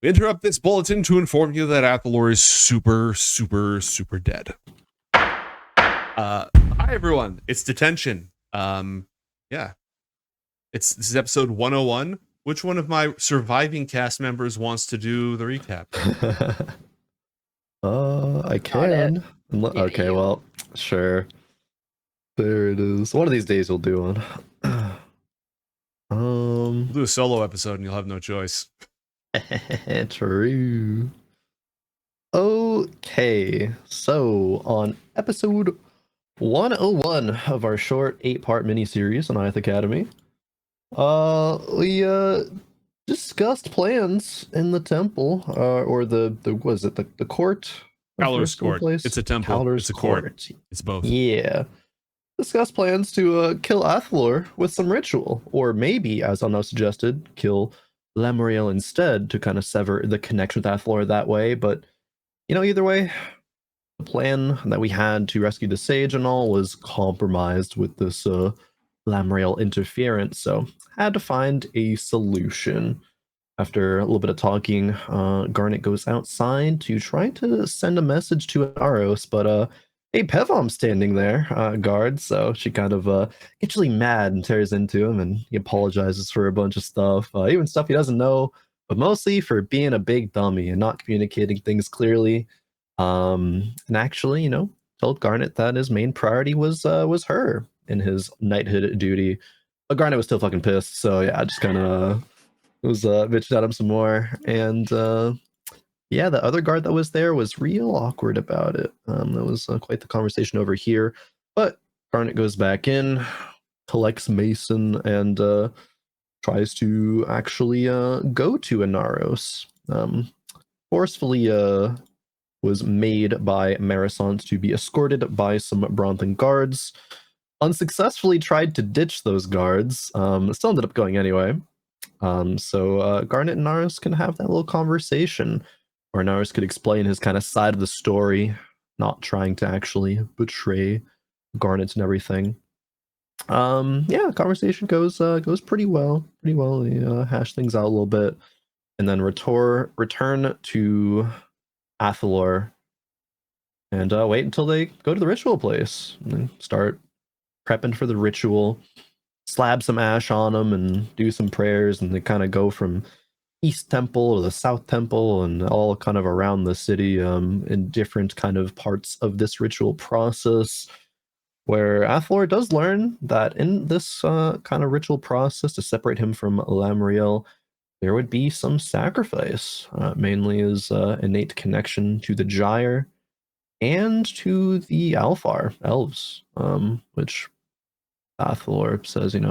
We interrupt this bulletin to inform you that Athalor is super dead. Hi everyone, it's Detention. Yeah. This is episode 101. Which one of my surviving cast members wants to do the recap? I can. Okay, well, sure. There it is. One of these days we'll do one. We'll do a solo episode and you'll have no choice. True. Okay, so on episode 101 of our short 8-part miniseries on Ioth Academy, we discussed plans in the temple, or the was it the court? Athalor's court. Place? It's a temple. Athalor's it's a court. It's both. Yeah. Discuss plans to kill Athalor with some ritual, or maybe, as Anna suggested, kill Lamriel instead to kind of sever the connection with Athalor that way. But either way, the plan that we had to rescue the sage and all was compromised with this Lamriel interference, so had to find a solution. After a little bit of talking, Garnet goes outside to try to send a message to Aros, but hey, Pevom's standing there, guard, so she kind of gets really mad and tears into him, and he apologizes for a bunch of stuff, even stuff he doesn't know, but mostly for being a big dummy and not communicating things clearly. And actually, told Garnet that his main priority was her in his knighthood duty. But Garnet was still fucking pissed, so yeah, I just kind of was bitching at him some more. And yeah, the other guard that was there was real awkward about it. That was quite the conversation over here. But Garnet goes back in, collects Mason, and tries to actually go to Inaros. Forcefully was made by Marisont to be escorted by some Bronthan guards. Unsuccessfully tried to ditch those guards. Still ended up going anyway. So Garnet and Naros can have that little conversation, or Naros could explain his kind of side of the story, not trying to actually betray Garnet and everything. Yeah, conversation goes pretty well. They hash things out a little bit, and then return to Athalor and wait until they go to the ritual place and start prepping for the ritual, slab some ash on them and do some prayers, and they kind of go from East Temple to the South Temple and all kind of around the city in different kind of parts of this ritual process, where Athalor does learn that in this kind of ritual process to separate him from Lamriel, there would be some sacrifice, mainly his innate connection to the Gyre and to the Alfar elves, which Athalor says, it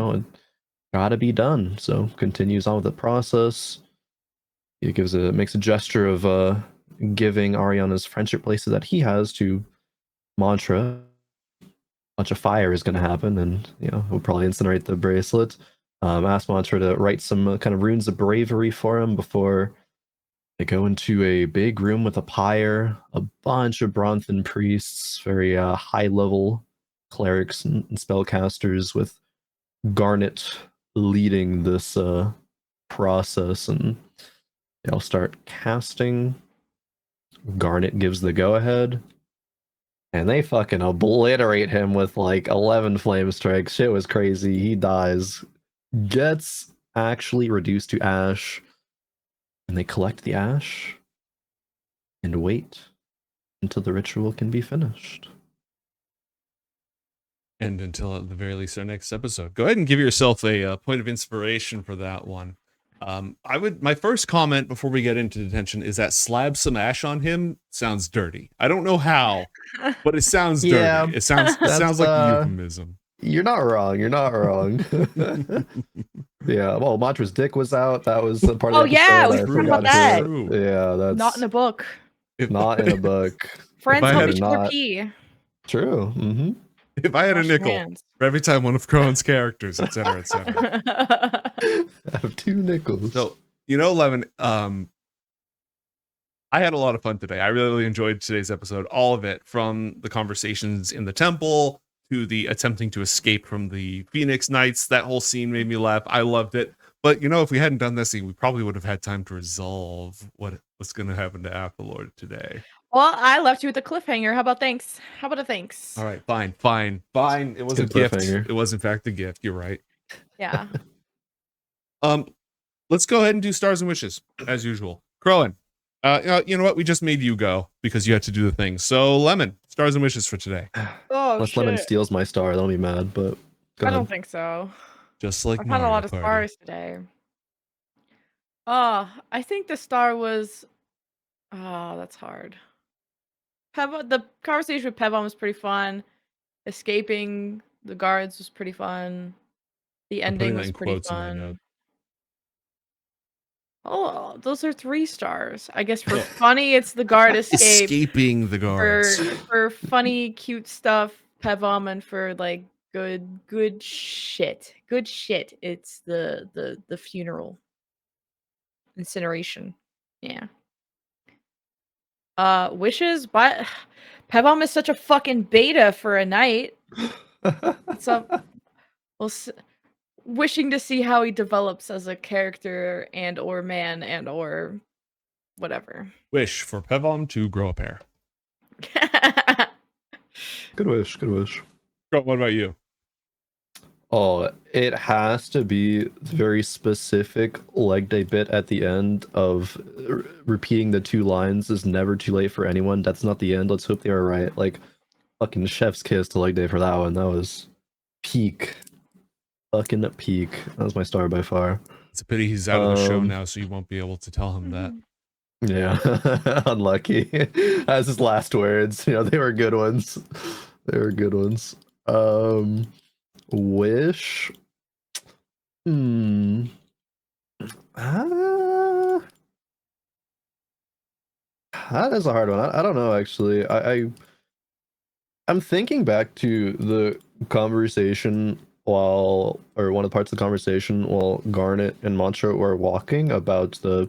gotta be done. So continues on with the process. He makes a gesture of giving Ariana's friendship places that he has to Mantra. A bunch of fire is going to happen, and he'll probably incinerate the bracelet. Ask Mantra to write some kind of runes of bravery for him before they go into a big room with a pyre, a bunch of Bronthan priests, very high-level clerics and spellcasters, with Garnet leading this process, and they'll start casting. Garnet gives the go-ahead, and they fucking obliterate him with like 11 flame strikes. Shit was crazy. He dies, gets actually reduced to ash, and they collect the ash and wait until the ritual can be finished. And until at the very least our next episode. Go ahead and give yourself a point of inspiration for that one. My first comment before we get into Detention is that slab some ash on him sounds dirty. I don't know how, but it sounds dirty. It sounds like a euphemism. You're not wrong. Yeah, well, Mantra's dick was out. That was part of the episode. We forgot about that. Yeah, that's not in a book. Not in a book. Friends help each other pee. True. Mm-hmm. If I had a nickel for every time one of Crone's characters, etc., etc. I have 2 nickels. So, Levin, I had a lot of fun today. I really enjoyed today's episode. All of it, from the conversations in the temple to the attempting to escape from the Phoenix Knights. That whole scene made me laugh. I loved it. But if we hadn't done this scene, we probably would have had time to resolve what's going to happen to Athalor today. Well, I left you with a cliffhanger. How about thanks? How about a thanks? All right, fine. It was a gift. It was in fact a gift. You're right. Yeah. Let's go ahead and do stars and wishes as usual. Crowan, you know what? We just made you go because you had to do the thing. So Lemon, stars and wishes for today. Oh, Unless Lemon steals my star, then I'll be mad. But I don't think so. Just like I've Mario had a lot of Party. stars today. Oh, I think the star was. Oh, that's hard. The conversation with Pevon was pretty fun. Escaping the guards was pretty fun. The ending was pretty fun. Oh, those are 3 stars. I guess for funny, it's the guard escaping the guards. For funny, cute stuff, Pevon, and for like good shit. Good shit. It's the funeral. Incineration. Yeah. Wishes, but Pevon is such a fucking beta for a knight. So, wishing to see how he develops as a character and or man and or whatever. Wish for Pevon to grow a pair. Good wish. Good wish. What about you? Oh, it has to be the very specific leg day bit at the end of repeating the 2 lines is never too late for anyone. That's not the end. Let's hope they are right. Like, fucking chef's kiss to leg day for that one. That was peak. Fucking peak. That was my star by far. It's a pity he's out of the show now, so you won't be able to tell him that. Yeah, unlucky. That's his last words. They were good ones. They were good ones. Wish. That is a hard one. I don't know actually. I'm thinking back to the conversation one of the parts of the conversation while Garnet and Mantra were walking about the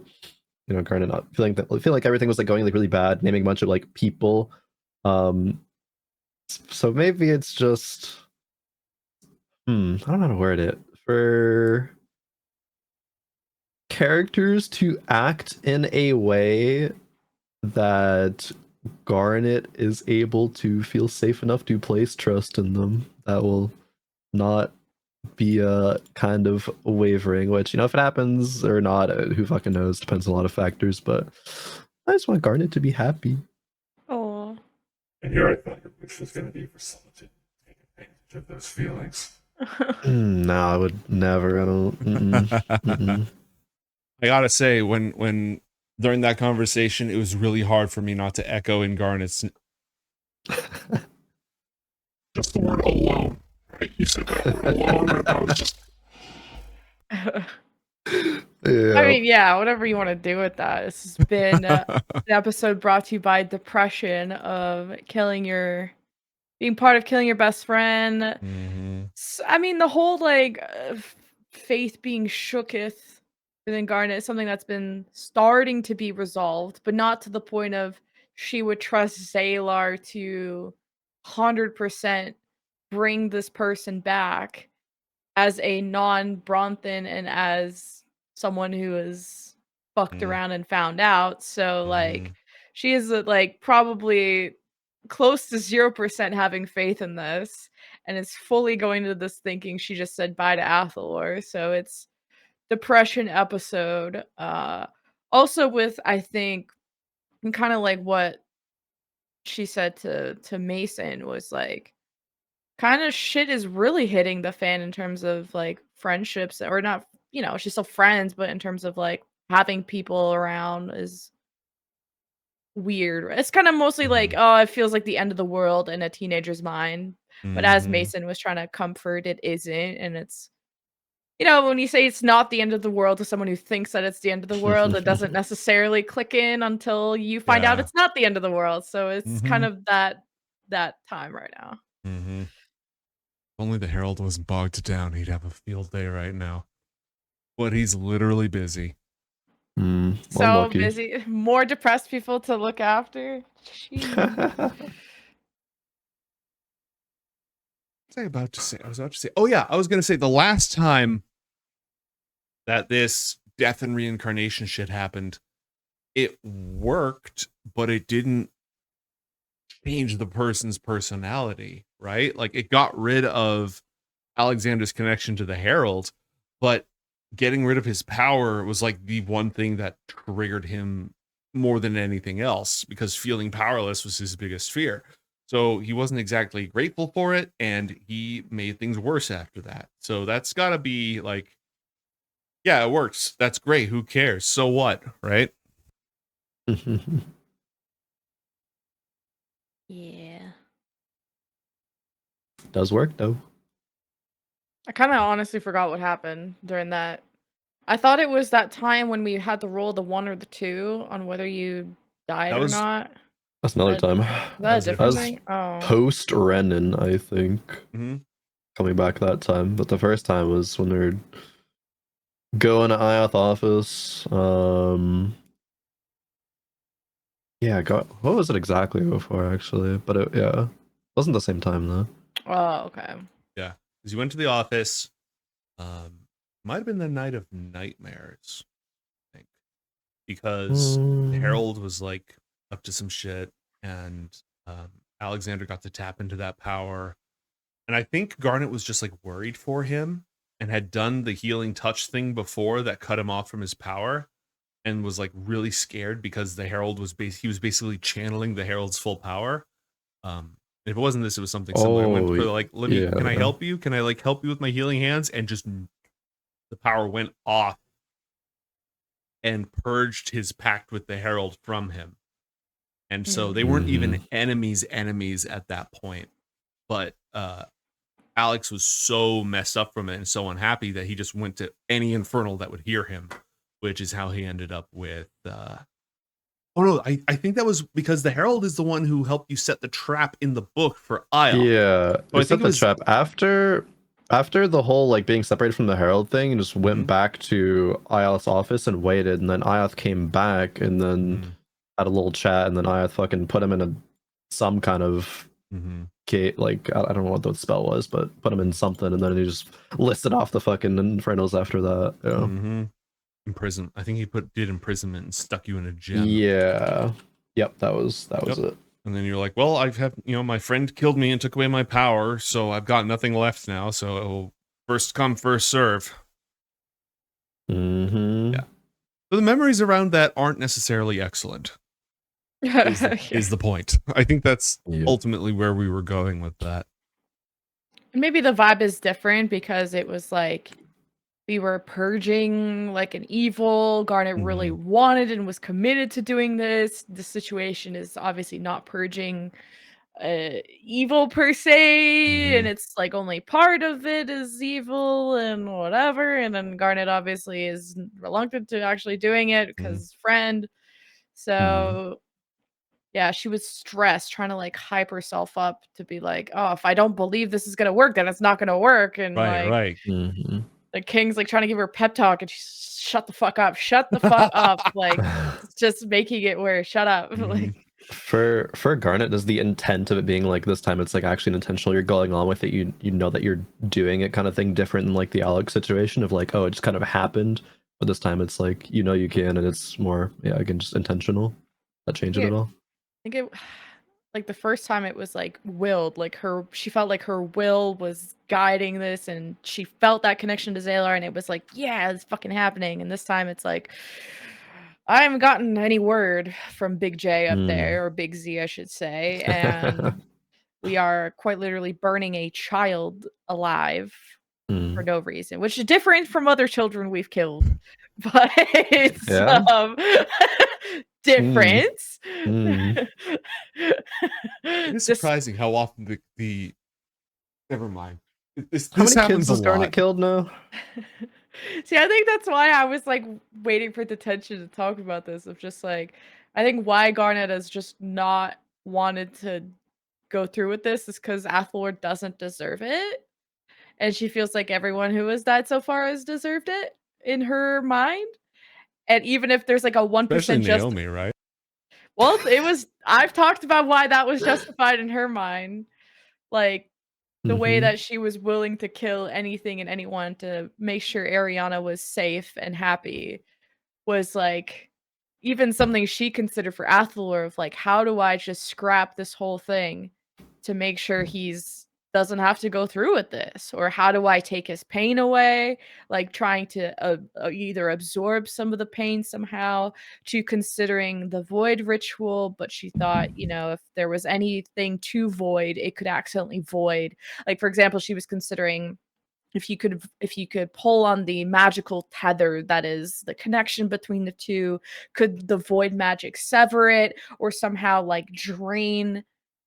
Garnet not feeling like everything was like going like really bad, naming a bunch of like people. So maybe it's just I don't know how to word it. For characters to act in a way that Garnet is able to feel safe enough to place trust in them, that will not be kind of wavering, which if it happens or not, who fucking knows, depends on a lot of factors, but I just want Garnet to be happy. Oh. And here I thought your wish was going to be for someone to take advantage of those feelings. No, I would never. I don't. I gotta say, when during that conversation, it was really hard for me not to echo in Garnet's. Just the word alone. Right? You said that alone, and I was just. Yeah. I mean, yeah, whatever you want to do with that. This has been an episode brought to you by depression of being part of killing your best friend. Mm-hmm. So, I mean, the whole like faith being shooketh within Garnet is something that's been starting to be resolved, but not to the point of she would trust Zalar to 100% bring this person back as a non-Bronthan and as someone who is fucked around and found out. So like she is like probably close to 0% having faith in this and is fully going to this thinking she just said bye to Athalor. So it's depression episode. Also with I think kind of like what she said to Mason was like kind of shit is really hitting the fan in terms of like friendships or not, she's still friends, but in terms of like having people around is weird. It's kind of mostly like, oh, it feels like the end of the world in a teenager's mind. But as Mason was trying to comfort, it isn't. And it's, when you say it's not the end of the world to someone who thinks that it's the end of the world, it doesn't necessarily click in until you find out it's not the end of the world. So it's kind of that time right now. If only the Herald was bogged down, he'd have a field day right now. But he's literally busy. So unlucky. Busy. More depressed people to look after. I was about to say. Oh yeah, I was gonna say the last time that this death and reincarnation shit happened, it worked, but it didn't change the person's personality, right? Like it got rid of Alexander's connection to the Herald, but getting rid of his power was like the one thing that triggered him more than anything else, because feeling powerless was his biggest fear. So he wasn't exactly grateful for it, and he made things worse after that. So that's got to be like, yeah, it works. That's great. Who cares? So what, right? Yeah. Does work though. I kind of honestly forgot what happened during that. I thought it was that time when we had to roll the 1 or the 2 on whether you died That or was not. That's another Is time. that a different That's thing? Oh. post Renin, I think. Mhm. Coming back that time, but the first time was when we were going to Ioth office. Yeah, what was it exactly before actually? But it wasn't the same time though. Oh, okay. Yeah, because you went to the office. Might have been the night of nightmares, I think, because Harold was like up to some shit, and Alexander got to tap into that power, and I think Garnet was just like worried for him and had done the healing touch thing before that cut him off from his power, and was like really scared because the Herald was he was basically channeling the Herald's full power. If it wasn't this, it was something similar. It went for like, let me, can I help you? Can I like help you with my healing hands? And just the power went off and purged his pact with the Herald from him. And so they weren't even enemies at that point. But Alex was so messed up from it and so unhappy that he just went to any infernal that would hear him, which is how he ended up with oh no, I think that was because the Herald is the one who helped you set the trap in the book for Ioth. Yeah, So I set the trap after the whole like being separated from the Herald thing, and just went back to Ioth's office and waited, and then Ioth came back and then had a little chat, and then Ioth fucking put him in some kind of like I don't know what the spell was, but put him in something, and then he just listed off the fucking Infernals after that. Yeah. Imprison. I think he did imprisonment and stuck you in a gem. Yeah. Yep. That was it. And then you're like, well, I've had, my friend killed me and took away my power, so I've got nothing left now. So first come, first serve. Yeah. So the memories around that aren't necessarily excellent. Is the point. I think that's ultimately where we were going with that. Maybe the vibe is different because it was like we were purging like an evil. Garnet really wanted and was committed to doing this. The situation is obviously not purging evil per se, and it's like only part of it is evil and whatever. And then Garnet obviously is reluctant to actually doing it because friend. So yeah, she was stressed, trying to like hype herself up to be like, oh, if I don't believe this is gonna work, then it's not gonna work. And right. The king's like trying to give her a pep talk, and she's shut the fuck up, like it's just making it worse. Shut up. Like for Garnet, does the intent of it being like this time it's like actually intentional, you're going on with it, you know that you're doing it kind of thing, different than like the Alex situation of like, oh, it just kind of happened, but this time it's like you can, and it's more again just intentional. That change it at all? I think it like the first time it was like willed, like she felt like her will was guiding this, and she felt that connection to Zaylar, and it was like, yeah, it's fucking happening. And this time it's like, I haven't gotten any word from Big J up there, or Big Z, I should say, and we are quite literally burning a child alive for no reason, which is different from other children we've killed, but it's different. It's surprising how often the never mind. How many happens kids has Garnet killed now? See, I think that's why I was like waiting for Detention to talk about this. Of just like, I think why Garnet has just not wanted to go through with this is because Athalor doesn't deserve it, and she feels like everyone who has died so far has deserved it in her mind. And even if there's like a 1% Naomi, right? Well, it was. I've talked about why that was justified in her mind. Like, the way Mhm. that she was willing to kill anything and anyone to make sure Ariana was safe and happy was, like, even something she considered for Athalor of, like, "How do I just scrap this whole thing to make sure he's doesn't have to go through with this? Or how do I take his pain away?" Like, trying to, either absorb some of the pain somehow, to considering the void ritual, but she thought, if there was anything to void, it could accidentally void. Like, for example, she was considering if you could pull on the magical tether that is the connection between the two, could the void magic sever it or somehow like drain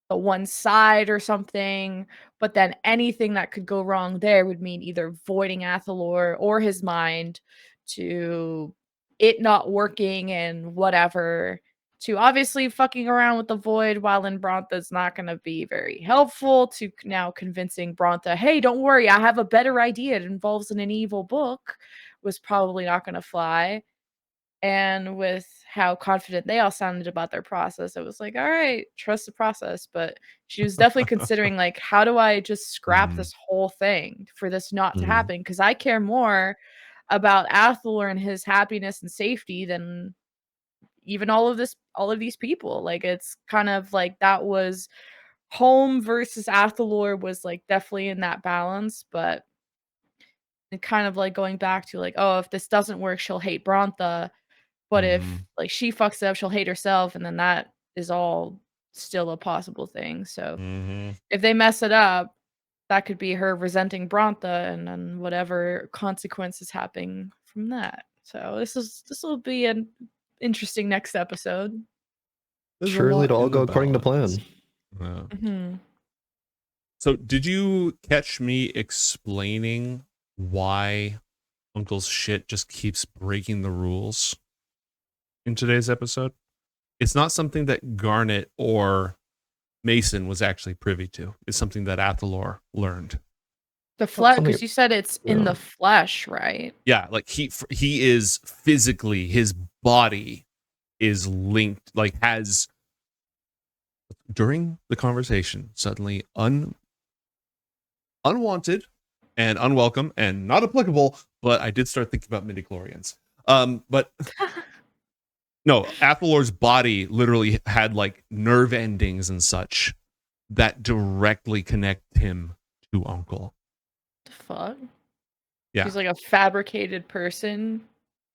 the one side or something? But then anything that could go wrong there would mean either voiding Athalor or his mind, to it not working and whatever, to obviously fucking around with the void while in Brontha is not going to be very helpful, to now convincing Brontha, hey, don't worry, I have a better idea. It involves an evil book, was probably not going to fly. And with how confident they all sounded about their process, it was like, all right, trust the process. But she was definitely considering, like, how do I just scrap Mhm. this whole thing for this not to Mhm. happen? Because I care more about Athalor and his happiness and safety than even all of these people. Like, it's kind of like that was home versus Athalor was like definitely in that balance, but it kind of like going back to like, oh, if this doesn't work, she'll hate Brontha. But if Mhm. like she fucks it up, she'll hate herself, and then that is all still a possible thing. So Mhm. if they mess it up, that could be her resenting Brontha and then whatever consequences happen from that. So this will be an interesting next episode. There's a Surely lot it'll all in the go according to balance. plan. Yeah. Mhm. So, did you catch me explaining why Uncle's shit just keeps breaking the rules in today's episode? It's not something that Garnet or Mason was actually privy to. It's something that Athalor learned. The Oh, flesh, something. because you said it's in Yeah. the flesh, right? Yeah, like he is physically, his body is linked, like has during the conversation suddenly unwanted and unwelcome and not applicable, but I did start thinking about midichlorians. But no, Athalor's body literally had like nerve endings and such that directly connect him to Uncle. The fuck? Yeah. He's like a fabricated person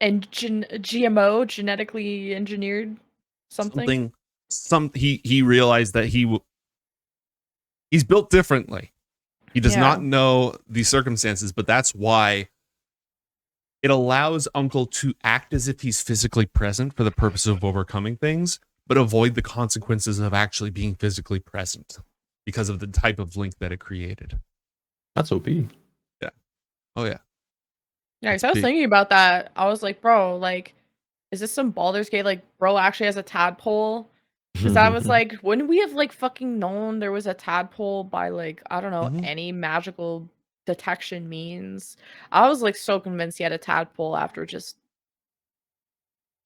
and GMO, genetically engineered something. He realized that he's built differently. He does Yeah. not know the circumstances, but that's why it allows Uncle to act as if he's physically present for the purpose of overcoming things, but avoid the consequences of actually being physically present because of the type of link that it created. That's OP. Yeah. Oh yeah. Yeah, It's because I was big. thinking about that. I was like, bro, like, is this some Baldur's Gate? Like, bro actually has a tadpole? Because I was like, wouldn't we have like fucking known there was a tadpole by like, I don't know, Mhm. any magical detection means? I was like so convinced he had a tadpole after just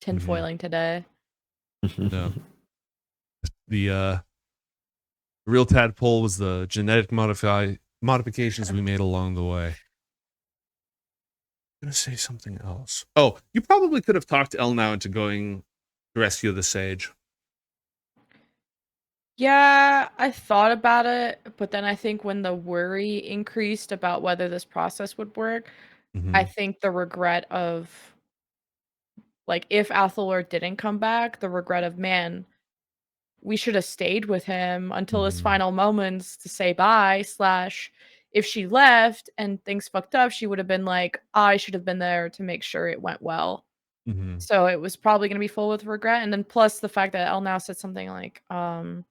tinfoiling today. No. The real tadpole was the genetic modifications we made along the way. I'm gonna say something else. Oh, you probably could have talked El now into going to rescue the sage. Yeah, I thought about it, but then I think when the worry increased about whether this process would work, I Mm-hmm. think the regret of like if Athalor didn't come back, the regret of man, we should have stayed with him until his Mm-hmm. final moments to say bye, slash if she left and things fucked up, she would have been like, I should have been there to make sure it went well. Mm-hmm. So it was probably gonna be full with regret. And then plus the fact that El now said something like, well,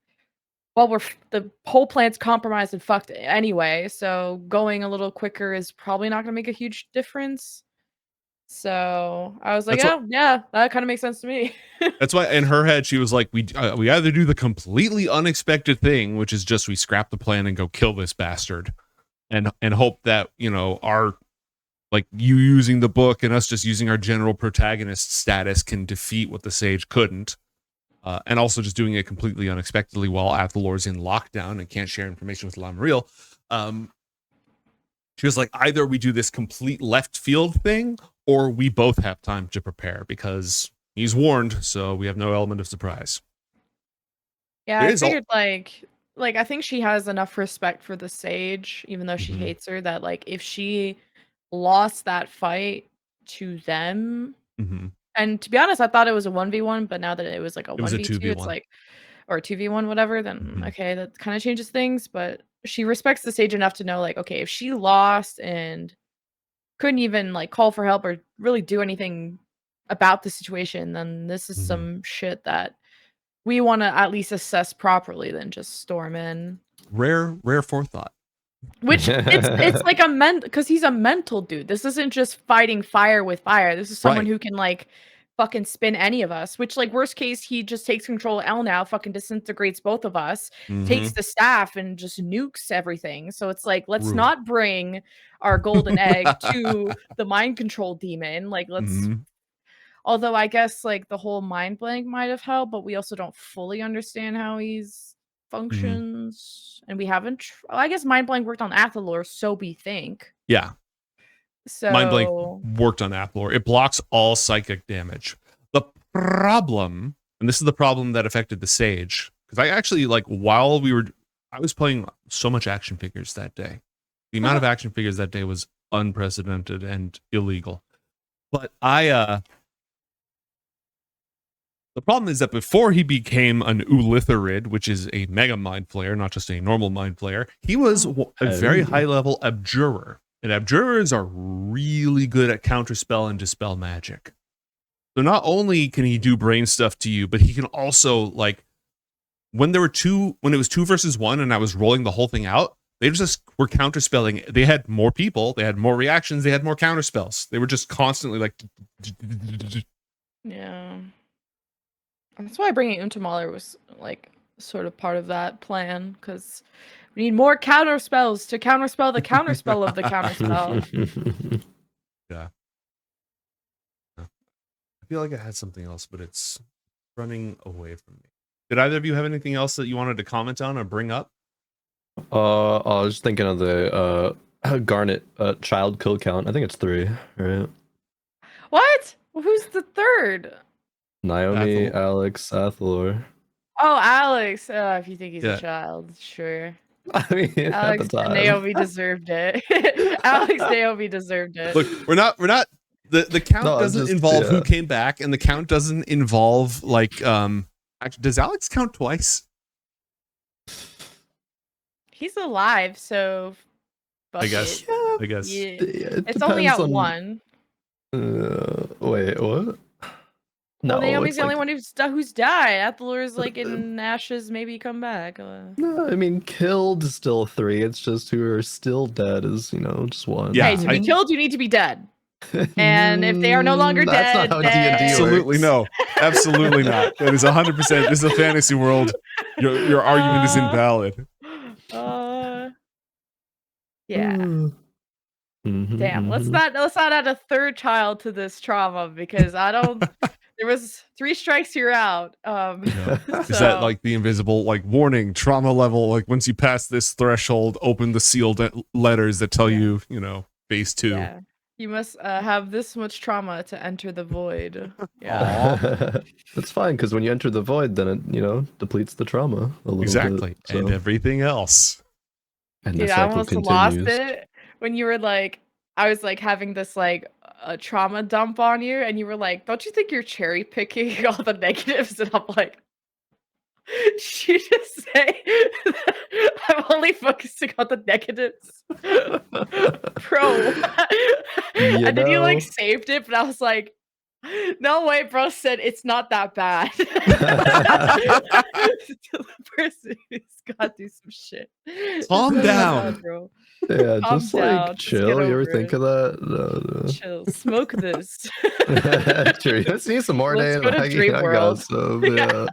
the whole plant's compromised and fucked anyway, so going a little quicker is probably not gonna make a huge difference. So I was like, That's what. oh yeah, that kind of makes sense to me. That's why in her head she was like, we either do the completely unexpected thing, which is just we scrap the plan and go kill this bastard, and hope that our like you using the book and us just using our general protagonist status can defeat what the sage couldn't. And also just doing it completely unexpectedly while Athalor's in lockdown and can't share information with Lamriel. She was like, either we do this complete left field thing, or we both have time to prepare because he's warned, so we have no element of surprise. Yeah, There I is al- figured like I think she has enough respect for the sage, even though she Mhm. hates her, that like if she lost that fight to them, Mhm. and to be honest, I thought it was a 1v1, but now that it was like a It was a 1v2, it's 2v1. like, or 2v1, whatever, then Mhm. okay, that kind of changes things. But she respects the sage enough to know, like, okay, if she lost and couldn't even like call for help or really do anything about the situation, then this is Mhm. some shit that we want to at least assess properly than just storm in. Rare forethought. Which it's like a because he's a mental dude. This isn't just fighting fire with fire. This is someone Right. who can like fucking spin any of us. Which like worst case, he just takes control of L now, fucking disintegrates both of us, takes Mhm. the staff and just nukes everything. So it's like let's True. not bring our golden egg to the mind control demon. Like let's. Mhm. Although I guess like the whole mind blank might have helped, but we also don't fully understand how he's functions, and we haven't. I guess mind blank worked on Athalor, so we think. Yeah. Mind Blank So worked on Athalor. It blocks all psychic damage. The problem, and this is the problem that affected the Sage, because I actually like while I was playing so much action figures that day. The amount of action figures that day was unprecedented and illegal. But the problem is that before he became an Ulitharid, which is a mega mind flayer, not just a normal mind flayer, he was a very high level abjurer. And abjurers are really good at counterspell and dispel magic. So not only can he do brain stuff to you, but he can also like when it was 2v1 and I was rolling the whole thing out, they just were counterspelling. They had more people, they had more reactions, they had more counterspells. They were just constantly like yeah, that's why bringing Untamala was like sort of part of that plan, because we need more counter spells to counterspell the counterspell of the counterspell. Yeah. I feel like I had something else, but it's running away from me. Did either of you have anything else that you wanted to comment on or bring up? I was thinking of the Garnet child kill count. I think it's 3, right? What? Who's the third? Naomi, Athalor. Alex, Athalor. Oh, Alex. If you think he's Yeah. a child, sure. I mean, Alex at the time. Naomi deserved it. Alex Naomi deserved it. Look, we're not the count No, doesn't just- involve yeah. who came back, and the count doesn't involve like actually, does Alex count twice? He's alive, so fuck I guess. it. I guess. Yeah. It It's only depends at on- 1. Wait, what? Well, No, Naomi's it's the only like, one who's died. Athalor's like in ashes, maybe come back. no, I mean, killed is still 3. It's just who are still dead is, just 1. Yeah, Hey, to be I- killed, you need to be dead. And if they are no longer That's dead, not how then- D&D Absolutely works. no. Absolutely not. That is 100%. This is a fantasy world. Your argument is invalid. Yeah. Damn. Let's not add a third child to this trauma, because I don't. There was 3 strikes, you're out. Is that like the invisible like warning trauma level? Like once you pass this threshold, open the sealed letters that tell you, phase 2. Yeah. You must have this much trauma to enter the void. Yeah. That's fine, because when you enter the void, then it, depletes the trauma a little Exactly. bit. So. And everything else. And Dude, the I cycle almost continues. lost it when you were like, I was like having this like a trauma dump on you, and you were like, "Don't you think you're cherry picking all the negatives?" And I'm like, "She just say I'm only focusing on the negatives, bro." And then you like saved it, but I was like, "No way, bro." Said it's not that bad. To the person who's got to do some shit. Calm It's not that down. bad, bro. Yeah, Calm just down, like just get chill. You ever over think it. of that? No. Chill. Smoke this. True. You see some more Let's day. go to I Dream got World. some. Yeah. Yeah.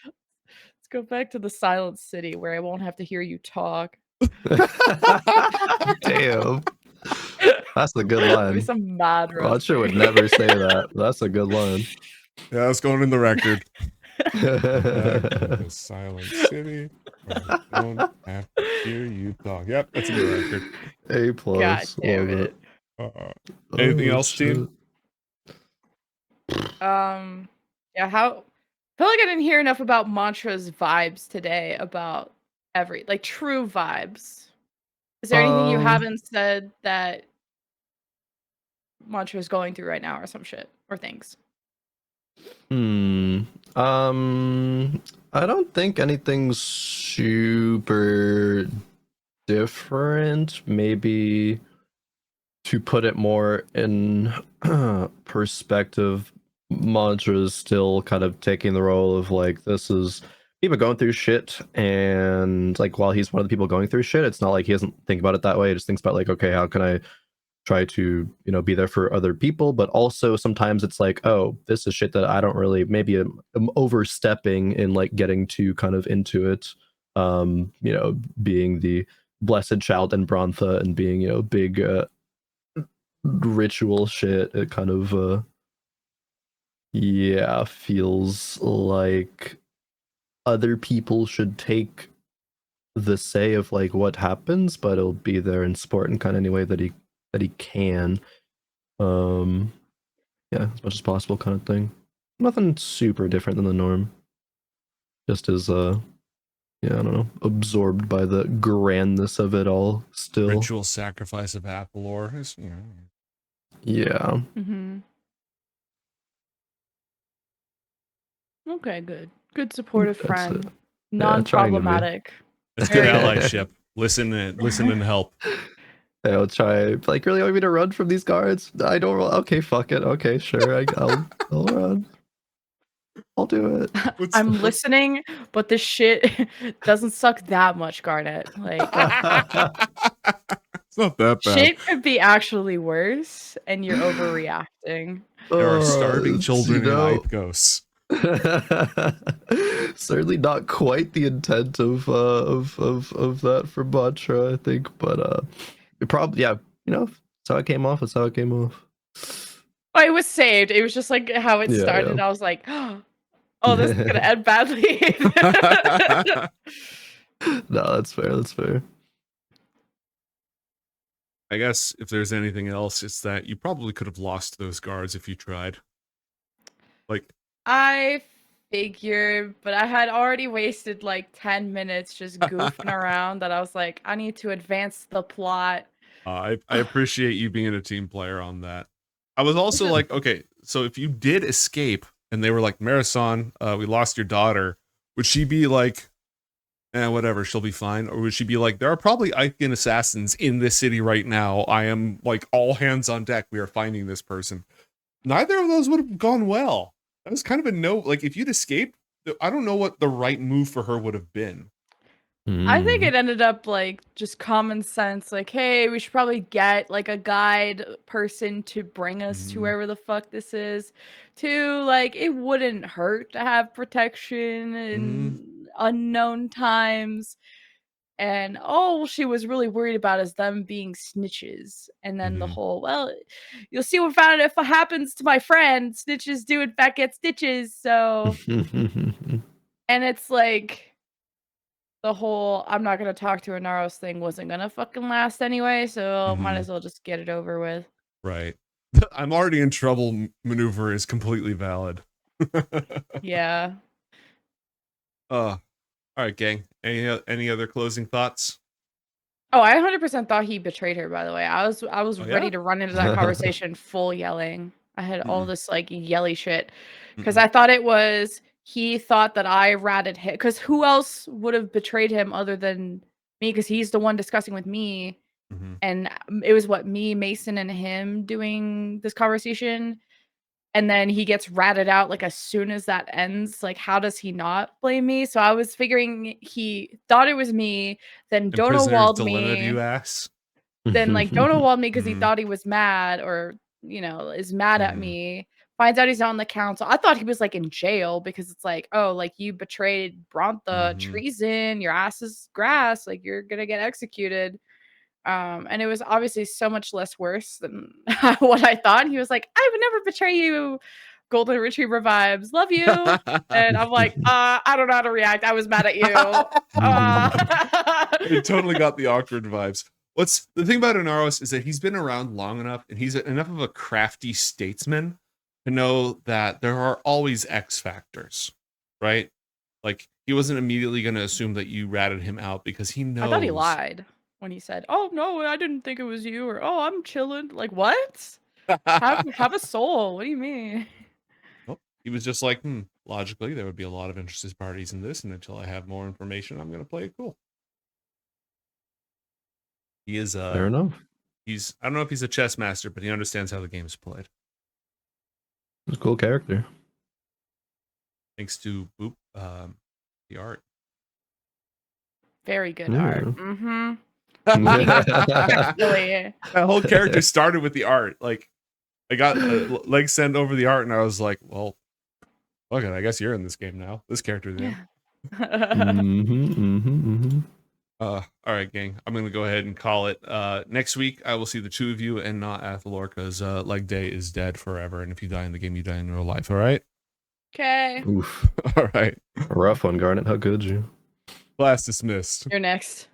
Let's go back to the Silent City where I won't have to hear you talk. Damn. That's a good Maybe line. some mad Roger would never say that. That's a good line. Yeah, that's going in the record. Yeah, The Silent City. Don't have to hear you talk. Yep, that's a new record. A God plus. damn Love it. Anything Oh, else, team? Yeah, how I feel like I didn't hear enough about Mantra's vibes today about like true vibes. Is there anything you haven't said that Mantra is going through right now or some shit or things? I don't think anything's super different. Maybe to put it more in perspective, Mantra's still kind of taking the role of like, this is people going through shit, and like while he's one of the people going through shit, it's not like he doesn't think about it that way. He just thinks about like, okay, how can I try to, be there for other people? But also sometimes it's like, oh, this is shit that I don't really, maybe I'm overstepping in like getting too kind of into it. Being the blessed child and Brontha and being, big ritual shit, it kind of feels like other people should take the say of like what happens, but it'll be there in support in kind of any way that he can. As much as possible kind of thing. Nothing super different than the norm. Just as I don't know, absorbed by the grandness of it all still. Ritual sacrifice of Athalor is, Yeah. Okay, good. Good supportive That's friend. it. Non-problematic. That's good Very good. allyship. Listen and help. I'll try. Like, really want me to run from these guards? I don't. Okay, fuck it. Okay, sure. I'll run. I'll do it. I'm listening, but this shit doesn't suck that much, Garnet. Like, it's not that bad. shit could be actually worse, and you're overreacting. There are starving children in know, Ipgos. Certainly not quite the intent of that for Mantra, I think, but it probably, that's how it came off. That's how it came off. Oh, it was saved. It was just like how it started. Yeah. I was like, oh, this is gonna end badly. No, that's fair. That's fair. I guess if there's anything else, it's that you probably could have lost those guards if you tried. Like, I figured, but I had already wasted like 10 minutes just goofing around that I was like, I need to advance the plot. I appreciate you being a team player on that. I was also like, okay, so if you did escape and they were like, Marison, we lost your daughter, would she be like, whatever, she'll be fine? Or would she be like, there are probably Icon assassins in this city right now. I am like all hands on deck. We are finding this person. Neither of those would have gone well. That was kind of a no. Like, if you'd escaped, I don't know what the right move for her would have been. I think it ended up like just common sense, like, hey, we should probably get like a guide person to bring us to wherever the fuck this is. To like, it wouldn't hurt to have protection in unknown times. And all she was really worried about is them being snitches. And then the whole, well, you'll see what happens to my friend. Snitches do in fact get stitches. So, and it's like, the whole I'm not gonna talk to a Naros thing wasn't gonna fucking last anyway, so might as well just get it over with. Right. I'm already in trouble maneuver is completely valid. Yeah. All right, gang. Any other closing thoughts? Oh, I 100% thought he betrayed her, by the way. I was ready Yeah? to run into that conversation full yelling. I had all this like yelly shit because I thought it was he thought that I ratted him, because who else would have betrayed him other than me, because he's the one discussing with me. And it was what, me, Mason, and him doing this conversation. And then he gets ratted out like as soon as that ends. Like, how does he not blame me? So I was figuring he thought it was me, then Dono walled me. You ass. Then like Dono walled me because he thought he was mad, or is mad at me. Finds out he's not on the council. I thought he was like in jail, because it's like, oh, like you betrayed Brontha, treason, your ass is grass, like you're gonna get executed. And it was obviously so much less worse than what I thought. He was like, I would never betray you, golden retriever vibes. Love you. And I'm like, I don't know how to react. I was mad at you. It totally got the awkward vibes. What's the thing about Inaros is that he's been around long enough and he's enough of a crafty statesman to know that there are always X factors, right? Like he wasn't immediately going to assume that you ratted him out because he knows. I thought he lied when he said, "Oh no, I didn't think it was you," or "Oh, I'm chilling." Like what? have a soul. What do you mean? Well, he was just like, logically, there would be a lot of interested parties in this, and until I have more information, I'm going to play it cool. He is Fair enough. He's I don't know if he's a chess master, but he understands how the game is played. He's a cool character. Thanks to Boop, the art. Very good art. Mm. Really. That whole character started with the art. Like, I got legs sent over the art, and I was like, well, fuck it, I guess you're in this game now. This character's in. All right, gang. I'm gonna go ahead and call it. Next week, I will see the two of you and not Athalor, because Leg Day is dead forever, and if you die in the game, you die in real life. All right. Okay. Oof. All right. A rough one, Garnet. How could you? Class dismissed. You're next.